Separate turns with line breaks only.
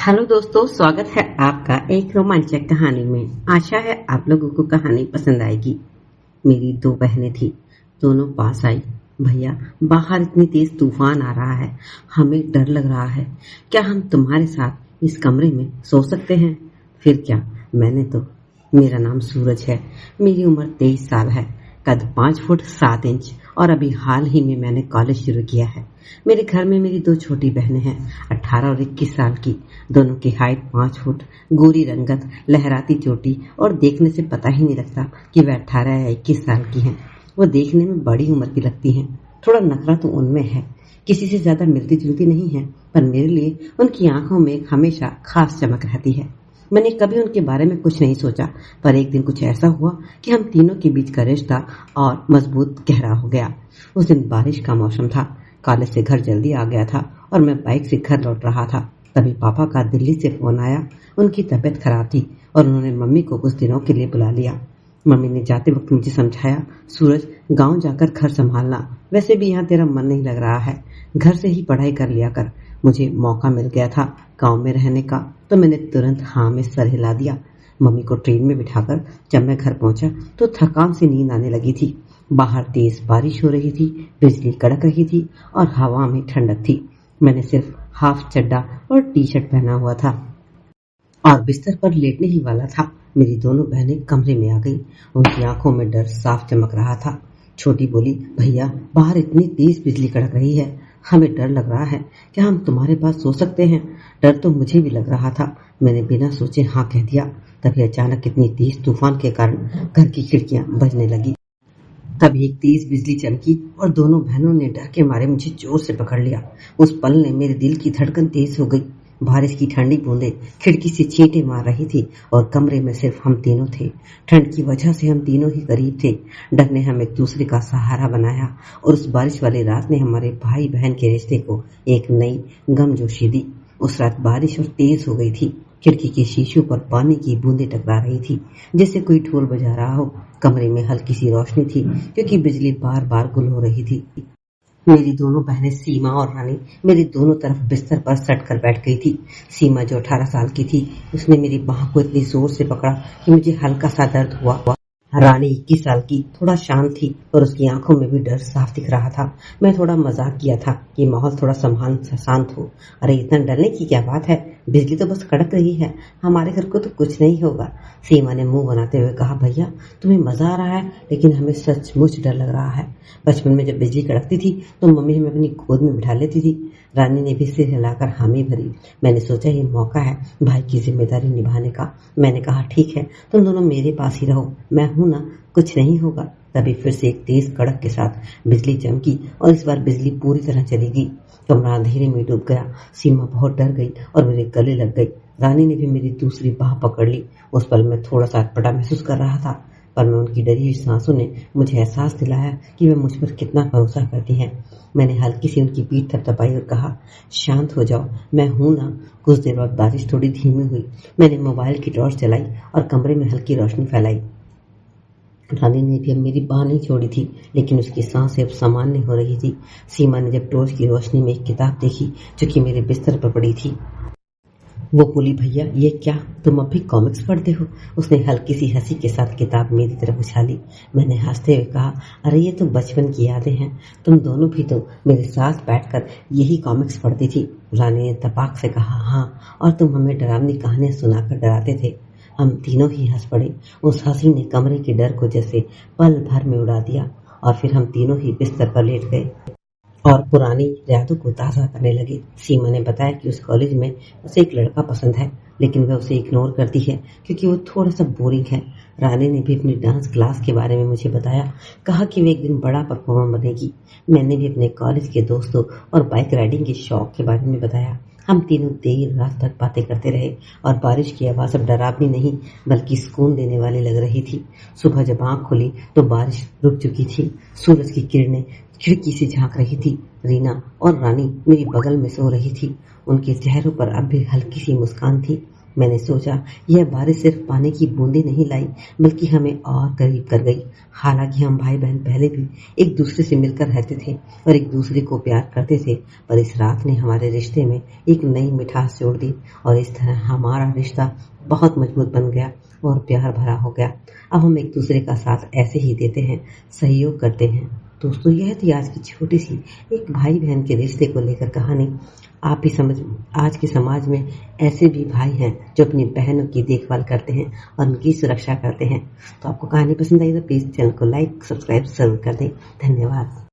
Hello दोस्तों, स्वागत है आपका एक रोमांचक कहानी में। आशा है आप लोगों को कहानी पसंद आएगी। मेरी दो बहनें थी, दोनों पास आई। भैया, बाहर इतनी तेज तूफान आ रहा है, हमें डर लग रहा है। क्या हम तुम्हारे साथ इस कमरे में सो सकते हैं? फिर क्या, मेरा नाम सूरज है, मेरी उम्र 23 साल है, कद 5 फुट 7 इंच और अभी हाल ही में मैंने कॉलेज शुरू किया है। मेरे घर में मेरी दो छोटी बहनें हैं, 18 और 21 साल की। दोनों की हाइट 5 फुट, गोरी रंगत, लहराती चोटी और देखने से पता ही नहीं लगता कि वे 18 या 21 साल की हैं। वो देखने में बड़ी उम्र की लगती हैं। थोड़ा नखरा तो उनमें है, किसी से ज्यादा मिलती जुलती नहीं है, पर मेरे लिए उनकी आंखों में हमेशा खास चमक रहती है। मैंने कभी उनके बारे में कुछ नहीं सोचा, पर एक दिन कुछ ऐसा हुआ कि हम तीनों के बीच का रिश्ता और मजबूत गहरा हो गया। उस दिन बारिश का मौसम था, कॉलेज से घर जल्दी आ गया था और मैं बाइक से घर लौट रहा था। तभी पापा का दिल्ली से फोन आया। उनकी तबीयत खराब थी और उन्होंने मम्मी को कुछ दिनों के लिए बुला लिया। मम्मी ने जाते वक्त मुझे समझाया, सूरज, गांव जाकर घर संभालना, वैसे भी यहाँ तेरा मन नहीं लग रहा है, घर से ही पढ़ाई कर लिया कर। मुझे मौका मिल गया था गांव में रहने का, तो मैंने तुरंत हाँ में सर हिला दिया। मम्मी को ट्रेन में बिठाकर जब मैं घर पहुंचा तो थकान से नींद आने लगी थी। बाहर तेज बारिश हो रही थी, बिजली कड़क रही थी और हवा में ठंडक थी। मैंने सिर्फ हाफ चड्डा और टी शर्ट पहना हुआ था और बिस्तर पर लेटने ही वाला था। मेरी दोनों बहनें कमरे में आ गई। उनकी आंखों में डर साफ चमक रहा था। छोटी बोली, भैया, बाहर इतनी तेज बिजली कड़क रही है, हमें डर लग रहा है, क्या हम तुम्हारे पास सो सकते हैं? डर तो मुझे भी लग रहा था। मैंने बिना सोचे हाँ कह दिया। तभी अचानक इतनी तेज तूफान के कारण घर की खिड़कियां बजने लगी। तभी एक तेज बिजली चमकी और दोनों बहनों ने डर के मारे मुझे जोर से पकड़ लिया। उस पल ने मेरे दिल की धड़कन तेज हो गई। बारिश की ठंडी बूंदें खिड़की से चींटे मार रही थी और कमरे में सिर्फ हम तीनों थे। ठंड की वजह से हम तीनों ही करीब थे। डर ने हम एक दूसरे का सहारा बनाया और उस बारिश वाली रात ने हमारे भाई बहन के रिश्ते को एक नई गमजोशी दी। उस रात बारिश और तेज हो गई थी। खिड़की के शीशों पर पानी की बूंदें टकरा रही थी, जैसे कोई ढोल बजा रहा हो। कमरे में हल्की सी रोशनी थी क्योंकि बिजली बार बार गुल हो रही थी। मेरी दोनों बहनें सीमा और रानी मेरी दोनों तरफ बिस्तर पर सट कर बैठ गई थी। सीमा, जो 18 साल की थी, उसने मेरी बाह को इतनी जोर से पकड़ा कि मुझे हल्का सा दर्द हुआ। रानी 21 साल की थोड़ा शांत थी और उसकी आंखों में भी डर साफ दिख रहा था। मैं थोड़ा मजाक किया था कि माहौल थोड़ा शांत हो। अरे, इतना डरने की क्या बात है, बिजली तो बस कड़क रही है, हमारे घर को तो कुछ नहीं होगा। सीमा ने मुंह बनाते हुए कहा, भैया, तुम्हें मजा आ रहा है, लेकिन हमें सचमुच डर लग रहा है। बचपन में जब बिजली कड़कती थी तो मम्मी हमें अपनी गोद में बिठा लेती थी। रानी ने भी सिर हिलाकर हामी भरी। मैंने सोचा ये मौका है भाई की जिम्मेदारी निभाने का। मैंने कहा, ठीक है, तुम दोनों मेरे पास ही रहो, मैं हूं ना, कुछ नहीं होगा। तभी फिर से एक तेज कड़क के साथ बिजली चमकी और इस बार बिजली पूरी तरह चली गई। कमरा अंधेरे में डूब गया। सीमा बहुत डर गई और मेरे गले लग गई। रानी ने भी मेरी दूसरी बाह पकड़ ली। उस पल मैं थोड़ा सा अटपटा महसूस कर रहा था, पर मैं उनकी डरी हुई सांसों ने मुझे एहसास दिलाया कि वे मुझ पर कितना भरोसा करती हैं। मैंने हल्की सी उनकी पीठ थपथपाई और कहा, शांत हो जाओ, मैं हूं ना। कुछ देर बाद बारिश थोड़ी धीमी हुई। मैंने मोबाइल की टॉर्च जलाई और कमरे में हल्की रोशनी फैलाई। रानी ने भी अब मेरी बाह नहीं छोड़ी थी, लेकिन उसकी सांसें अब सामान्य हो रही थी। सीमा ने जब टॉर्च की रोशनी में एक किताब देखी जो कि मेरे बिस्तर पर पड़ी थी, वो बोली, भैया, ये क्या, तुम अब भी कॉमिक्स पढ़ते हो? उसने हल्की सी हंसी के साथ किताब मेरी तरफ उछाली। मैंने हंसते हुए कहा, अरे ये तो बचपन की यादें हैं, तुम दोनों भी तो मेरे साथ बैठकर यही कॉमिक्स पढ़ती थी। रानी ने तपाक से कहा, हाँ, और तुम हमें डरावनी कहानियां सुनाकर डराते थे। हम तीनों ही हंस पड़े। उस हंसी ने कमरे के डर को जैसे पल भर में उड़ा दिया और फिर हम तीनों ही बिस्तर पर लेट गए और पुरानी यादों को ताज़ा करने लगे। सीमा ने बताया कि उस कॉलेज में उसे एक लड़का पसंद है, लेकिन वह उसे इग्नोर करती है क्योंकि वो थोड़ा सा बोरिंग है। रानी ने भी अपनी डांस क्लास के बारे में मुझे बताया, कहा कि वे एक दिन बड़ा परफॉर्मर बनेगी। मैंने भी अपने कॉलेज के दोस्तों और बाइक राइडिंग के शौक के बारे में बताया। हम तीनों देर रात तक बातें करते रहे और बारिश की आवाज़ अब डरावनी नहीं बल्कि सुकून देने वाली लग रही थी। सुबह जब आंख खुली तो बारिश रुक चुकी थी। सूरज की किरणें खिड़की से झांक रही थी। रीना और रानी मेरी बगल में सो रही थी। उनके चेहरों पर अब भी हल्की सी मुस्कान थी। मैंने सोचा यह बारिश सिर्फ पानी की बूंदें नहीं लाई बल्कि हमें और करीब कर गई। हालांकि हम भाई बहन पहले भी एक दूसरे से मिलकर रहते थे और एक दूसरे को प्यार करते थे, पर इस रात ने हमारे रिश्ते में एक नई मिठास जोड़ दी और इस तरह हमारा रिश्ता बहुत मजबूत बन गया और प्यार भरा हो गया। अब हम एक दूसरे का साथ ऐसे ही देते हैं, सहयोग करते हैं। दोस्तों, यह थी आज की छोटी सी एक भाई बहन के रिश्ते को लेकर कहानी। आप भी समझ आज के समाज में ऐसे भी भाई हैं जो अपनी बहनों की देखभाल करते हैं और उनकी सुरक्षा करते हैं। तो आपको कहानी पसंद आई तो प्लीज चैनल को लाइक सब्सक्राइब जरूर कर दें। धन्यवाद।